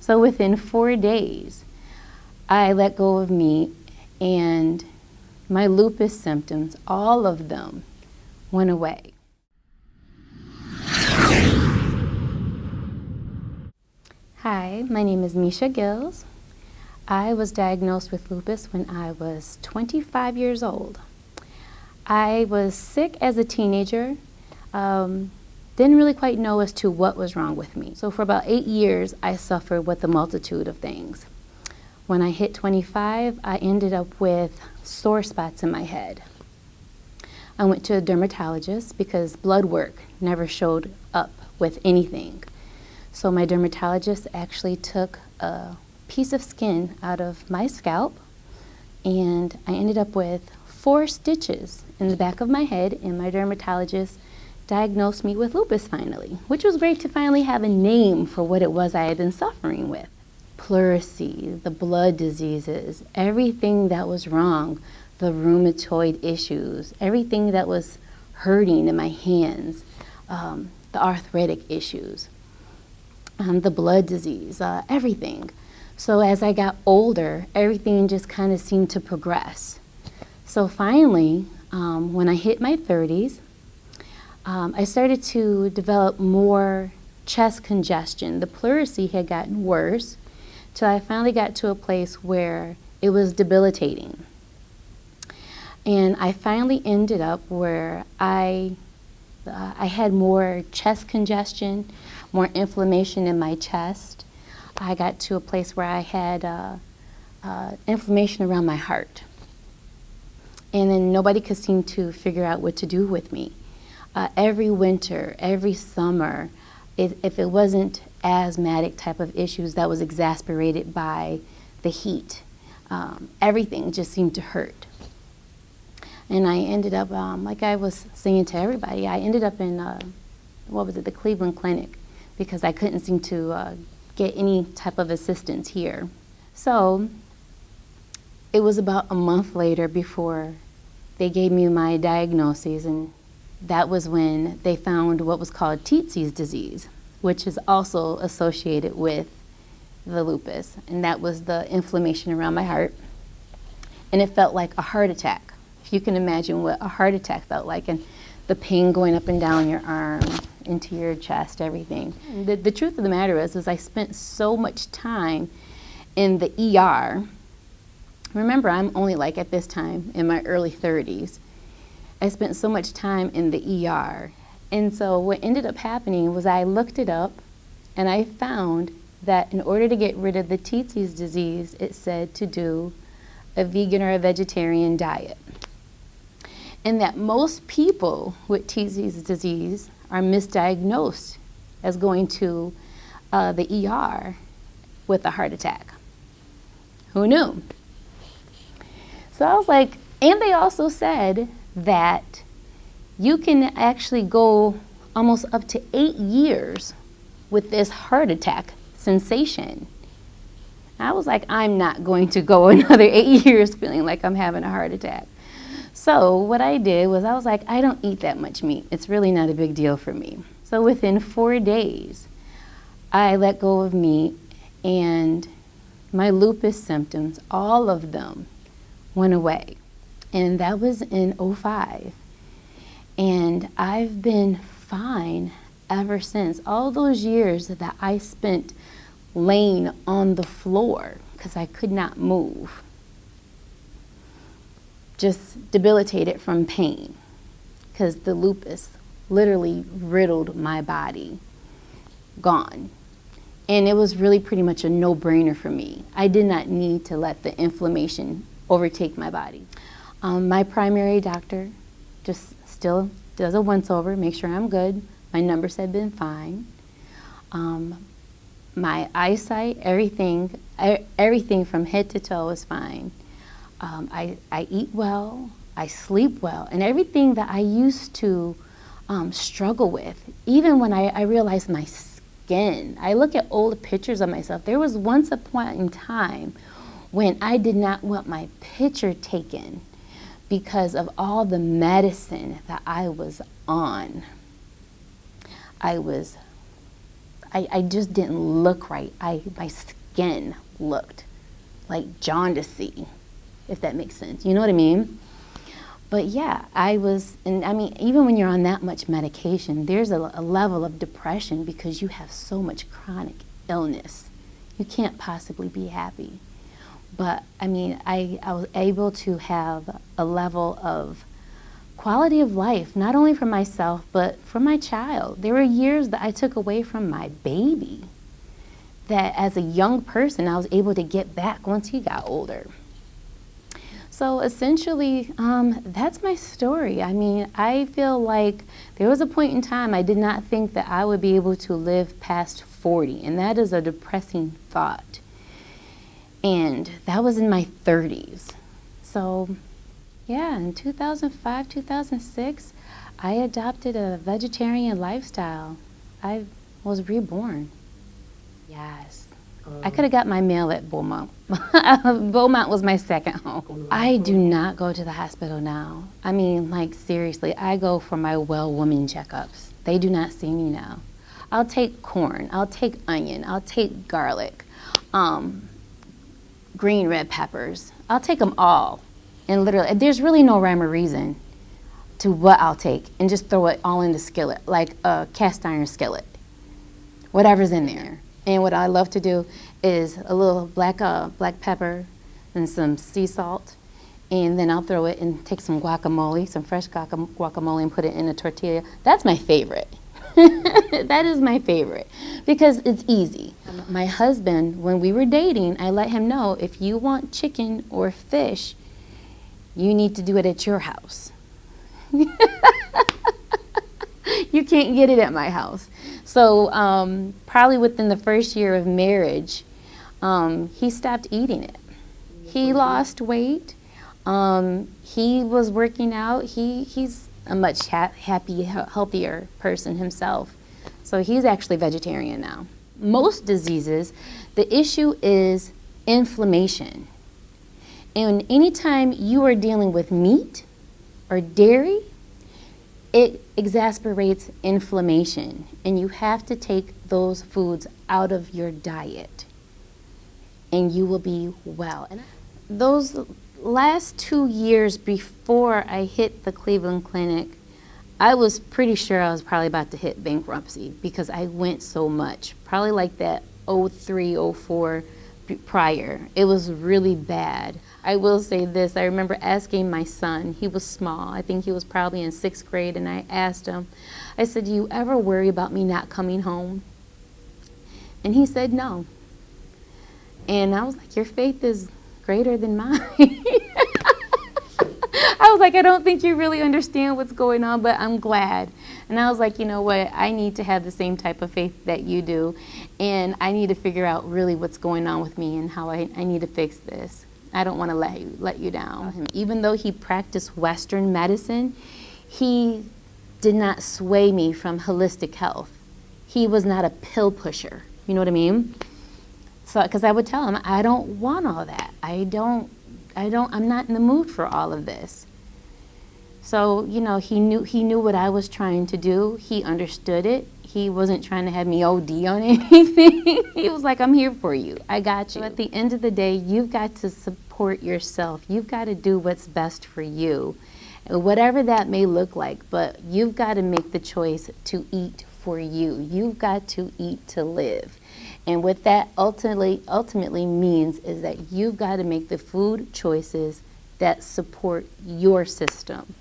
So within 4 days, I let go of meat, and my lupus symptoms, all of them, went away. Hi, my name is Misha Gills. I was diagnosed with lupus when I was 25 years old. I was sick as a teenager, didn't really quite know as to what was wrong with me. So for about 8 years, I suffered with a multitude of things. When I hit 25, I ended up with sore spots in my head. I went to a dermatologist because blood work never showed up with anything. So my dermatologist actually took a piece of skin out of my scalp, and I ended up with 4 stitches in the back of my head, and my dermatologist diagnosed me with lupus finally, which was great to finally have a name for what it was I had been suffering with. Pleurisy, the blood diseases, everything that was wrong, the rheumatoid issues, everything that was hurting in my hands, the arthritic issues, the blood disease, everything. So as I got older, everything just kind of seemed to progress. So finally, when I hit my 30s, I started to develop more chest congestion. The pleurisy had gotten worse till I finally got to a place where it was debilitating. And I finally ended up where I had more chest congestion, more inflammation in my chest. I got to a place where I had inflammation around my heart. And then nobody could seem to figure out what to do with me. Every winter, every summer, if it wasn't asthmatic type of issues that was exacerbated by the heat, everything just seemed to hurt. And I ended up, like I was saying to everybody, I ended up in, the Cleveland Clinic, because I couldn't seem to get any type of assistance here. So it was about a month later before they gave me my diagnoses, and that was when they found what was called Tietze's disease, which is also associated with the lupus, and that was the inflammation around my heart. And it felt like a heart attack. If you can imagine what a heart attack felt like, and the pain going up and down your arm, into your chest, everything. The truth of the matter is I spent so much time in the ER. Remember, I'm only like at this time in my early 30s. I spent so much time in the ER. And so what ended up happening was I looked it up, and I found that in order to get rid of the Tietze's disease, it said to do a vegan or a vegetarian diet. And that most people with Tietze's disease are misdiagnosed as going to the ER with a heart attack. Who knew? So I was like, and they also said that you can actually go almost up to 8 years with this heart attack sensation. I was like, I'm not going to go another 8 years feeling like I'm having a heart attack. So what I did was I was like, I don't eat that much meat. It's really not a big deal for me. So within 4 days, I let go of meat, and my lupus symptoms, all of them, went away. And that was in '05. And I've been fine ever since. All those years that I spent laying on the floor because I could not move, just debilitated from pain, because the lupus literally riddled my body, gone. And it was really pretty much a no-brainer for me. I did not need to let the inflammation overtake my body. My primary doctor just still does a once-over, make sure I'm good. My numbers have been fine. My eyesight, everything from head to toe is fine. I eat well, I sleep well, and everything that I used to struggle with, even when I realized my skin. I look at old pictures of myself. There was once a point in time when I did not want my picture taken because of all the medicine that I was on. I was I just didn't look right. My skin looked like jaundicey, if that makes sense. You know what I mean? But yeah, and I mean, even when you're on that much medication, there's a level of depression because you have so much chronic illness. You can't possibly be happy. But I mean, I was able to have a level of quality of life, not only for myself, but for my child. There were years that I took away from my baby that as a young person, I was able to get back once he got older. So essentially, that's my story. I mean, I feel like there was a point in time I did not think that I would be able to live past 40, and that is a depressing thought. And that was in my 30s. So yeah, in 2005, 2006, I adopted a vegetarian lifestyle. I was reborn. Yes. I could have got my mail at Beaumont. Beaumont was my second home. I do not go to the hospital now. I mean, like, seriously, I go for my well woman checkups. They do not see me now. I'll take corn, I'll take onion, I'll take garlic, green red peppers. I'll take them all. And literally, there's really no rhyme or reason to what I'll take, and just throw it all in the skillet, like a cast iron skillet, whatever's in there. And what I love to do is a little black pepper and some sea salt, and then I'll throw it and take some guacamole, some fresh guacamole, and put it in a tortilla. That's my favorite. That is my favorite because it's easy. My husband, when we were dating, I let him know, if you want chicken or fish, you need to do it at your house. You can't get it at my house. So probably within the first year of marriage, he stopped eating it. He lost weight. He was working out. He's a much happy, healthier person himself. So he's actually vegetarian now. Most diseases, the issue is inflammation. And anytime you are dealing with meat or dairy, it exasperates inflammation, and you have to take those foods out of your diet, and you will be well. And those last 2 years before I hit the Cleveland Clinic, I was pretty sure I was probably about to hit bankruptcy because I went so much, probably like that 03, 04 prior. It was really bad. I will say this, I remember asking my son, he was small, I think he was probably in 6th grade, and I asked him, I said, do you ever worry about me not coming home? And he said no. And I was like, your faith is greater than mine. I was like, I don't think you really understand what's going on, but I'm glad. And I was like, you know what, I need to have the same type of faith that you do, and I need to figure out really what's going on with me and how I need to fix this. I don't want to let you down. Even though he practiced Western medicine, he did not sway me from holistic health. He was not a pill pusher. You know what I mean? So, because I would tell him, I don't want all that. I'm not in the mood for all of this. So, you know, he knew what I was trying to do. He understood it. He wasn't trying to have me OD on anything. He was like, I'm here for you. I got you. So at the end of the day, you've got to support yourself. You've got to do what's best for you, whatever that may look like. But you've got to make the choice to eat for you. You've got to eat to live. And what that ultimately means is that you've got to make the food choices that support your system.